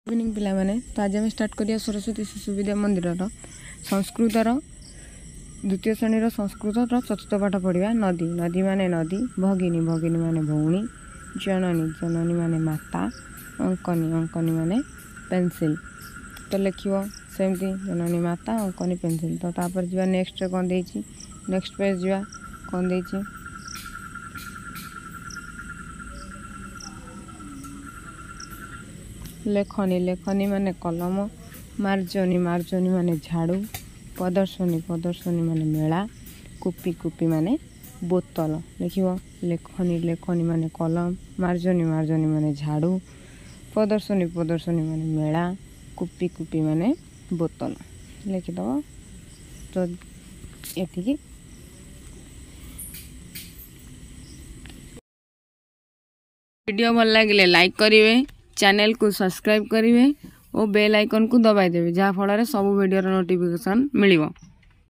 Evening पिला माने तो आज आम स्टार्ट करिया सरस्वती शिशु विद्या मंदिर संस्कृतर द्वितीय श्रेणी संस्कृत चतुर्थ पाठ पढ़ा नदी नदी माने नदी भगिनी भगिनी माने भौणी जननी जननी माने माता अंकनी अंकनी माने पेंसिल तो लिख सेमती जननी माता अंकनी पेंसिल तो तापर जा नेक्स्ट कौन देछि नेक्स्ट पेज जा कौन देछि लेखनी लेखनी माने कलम मार्जनी मार्जनी माने झाड़ू प्रदर्शनी प्रदर्शनी माने मेला कुपी कुपी माने बोतल लिख लेखनी लेखनी माने कलम मार्जनी मार्जनी माने झाड़ू प्रदर्शनी प्रदर्शनी माने मेला कुपी कुपी माने बोतल लिखिदब तो ये वीडियो भल लगे लाइक करेंगे चैनल को सब्सक्राइब करेंगे और बेल आइकन को दबाई देवे जहाँ फल सब वीडियो नोटिफिकेशन मिल।